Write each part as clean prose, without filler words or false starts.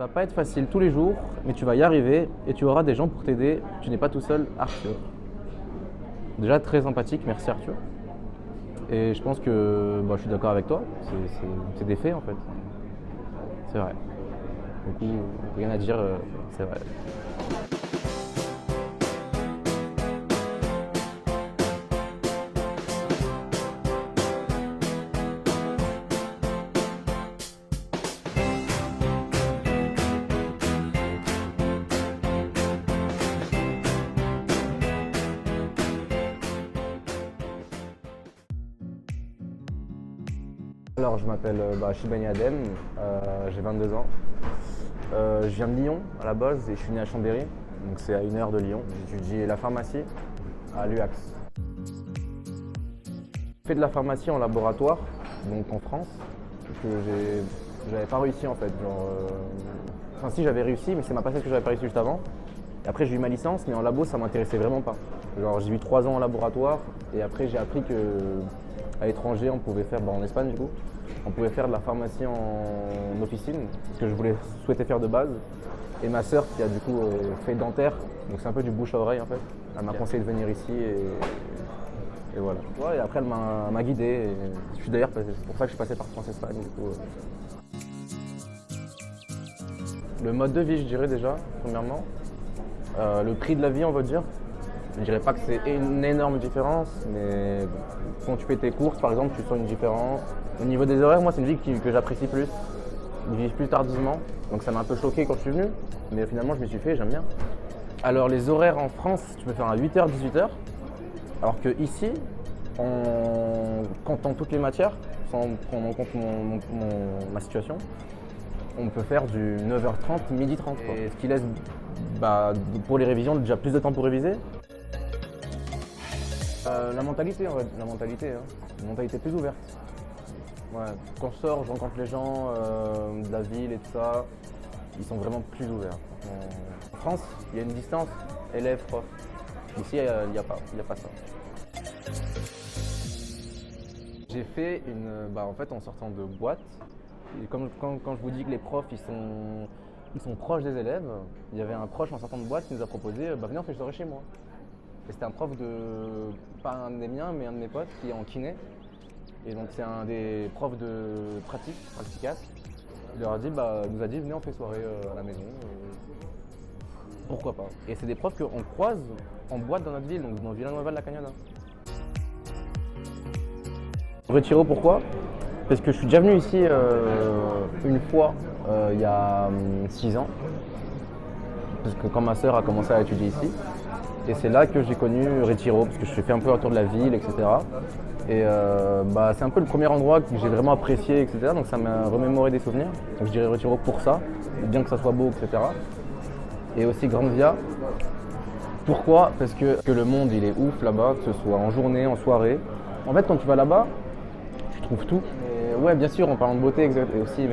va pas être facile tous les jours, mais tu vas y arriver et tu auras des gens pour t'aider. Tu n'es pas tout seul, Arthur. Déjà très sympathique, merci Arthur. Et je pense que je suis d'accord avec toi, c'est des faits en fait. C'est vrai. Du coup, rien à dire, c'est vrai. Alors, je m'appelle Shibani Adem, j'ai 22 ans. Je viens de Lyon à la base et je suis né à Chambéry, donc c'est à 1 heure de Lyon. J'étudie la pharmacie à l'UAX. J'ai fait de la pharmacie en laboratoire, donc en France, parce que j'avais pas réussi en fait. Enfin si, j'avais réussi, mais c'est ma passage que j'avais pas réussi juste avant. Et après j'ai eu ma licence, mais en labo ça m'intéressait vraiment pas. J'ai eu 3 ans en laboratoire et après j'ai appris qu'à l'étranger on pouvait faire, en Espagne du coup, on pouvait faire de la pharmacie en officine, ce que je souhaitais faire de base. Et ma sœur qui a du coup fait dentaire, donc c'est un peu du bouche à oreille en fait. Elle m'a conseillé de venir ici et voilà. Ouais, et après elle m'a guidé. Et je suis d'ailleurs, c'est pour ça que je suis passé par France-Espagne. Le mode de vie, je dirais déjà, premièrement. Le prix de la vie, on va dire. Je dirais pas que c'est une énorme différence, mais quand tu fais tes courses, par exemple, tu sens une différence. Au niveau des horaires, moi, c'est une vie que j'apprécie plus. Ils vivent plus tardivement, donc ça m'a un peu choqué quand je suis venu, mais finalement, je m'y suis fait et j'aime bien. Alors, les horaires en France, tu peux faire à 8h, 18h, alors que ici, en comptant toutes les matières, sans prendre en compte ma situation, on peut faire du 9h30, 12h30. Et ce qui laisse pour les révisions déjà plus de temps pour réviser. La mentalité en fait, la mentalité plus ouverte. Ouais. Quand je sors, je rencontre les gens de la ville et tout ça, ils sont vraiment plus ouverts. En France, il y a une distance élève-prof. Ici, il n'y a pas ça. J'ai fait en fait en sortant de boîte, et quand je vous dis que les profs ils sont proches des élèves, il y avait un proche en sortant de boîte qui nous a proposé venez on fait une soirée chez moi. Et c'était un prof pas un des miens, mais un de mes potes qui est en kiné. Et donc c'est un des profs de practicas. Il nous a dit venez on fait soirée à la maison. Pourquoi pas. Et c'est des profs qu'on croise en boîte dans notre ville, donc dans Villanueva de la Cañada. Retiro, pourquoi? Parce que je suis déjà venu ici une fois il y a 6 ans. Parce que quand ma sœur a commencé à étudier ici. Et c'est là que j'ai connu Retiro, parce que je fais un peu un tour de la ville, etc. Et c'est un peu le premier endroit que j'ai vraiment apprécié, etc. Donc ça m'a remémoré des souvenirs. Donc je dirais Retiro pour ça, bien que ça soit beau, etc. Et aussi Grande Via. Pourquoi? Parce que le monde il est ouf là-bas, que ce soit en journée, en soirée. En fait quand tu vas là-bas, tu trouves tout. Et ouais bien sûr en parlant de beauté aussi,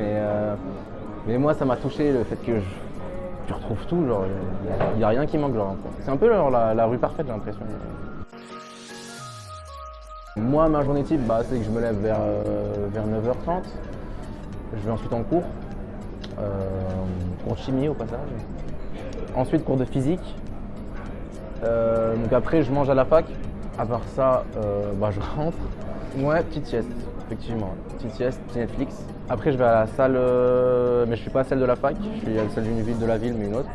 mais moi ça m'a touché le fait que tu retrouves tout, genre il n'y a rien qui manque. C'est un peu la rue parfaite, j'ai l'impression. Moi, ma journée type, c'est que je me lève vers 9h30. Je vais ensuite en cours de chimie au passage. Ensuite, cours de physique. Donc après, je mange à la fac. À part ça, je rentre. Ouais, petite sieste, effectivement. Petite sieste, petit Netflix. Après, je vais à la salle, mais je suis pas à celle de la fac. Je suis à celle d'une ville de la ville, mais une autre.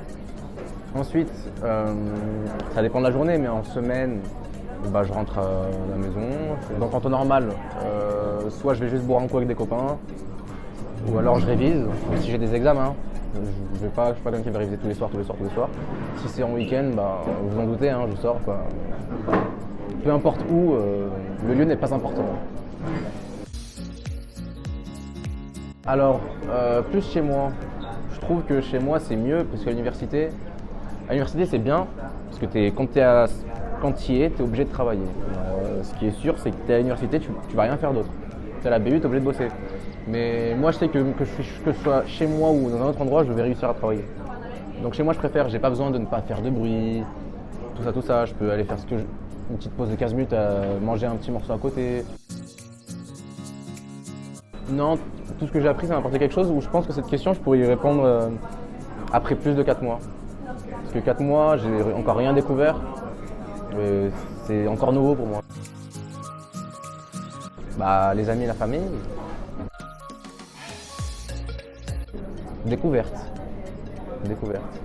Ensuite, ça dépend de la journée, mais en semaine, je rentre à la maison. Donc en temps normal, soit je vais juste boire un coup avec des copains, ou alors je révise, si j'ai des examens. Je suis pas quelqu'un qui va réviser tous les soirs. Si c'est en week-end, vous en doutez, je sors. Peu importe où, le lieu n'est pas important. Alors, plus chez moi. Je trouve que chez moi c'est mieux parce qu'à l'université, c'est bien parce que quand tu y es, tu es obligé de travailler. Ce qui est sûr, c'est que tu es à l'université, tu vas rien faire d'autre. Tu es à la BU, tu es obligé de bosser. Mais moi, je sais que je sois chez moi ou dans un autre endroit, je vais réussir à travailler. Donc chez moi, je préfère, j'ai pas besoin de ne pas faire de bruit, tout ça. Je peux aller faire une petite pause de 15 minutes à manger un petit morceau à côté. Non, tout ce que j'ai appris, ça m'a apporté quelque chose où je pense que cette question, je pourrais y répondre Après plus de 4 mois. Parce que 4 mois, j'ai encore rien découvert. C'est encore nouveau pour moi. Bah, les amis et la famille. Découverte. Découverte.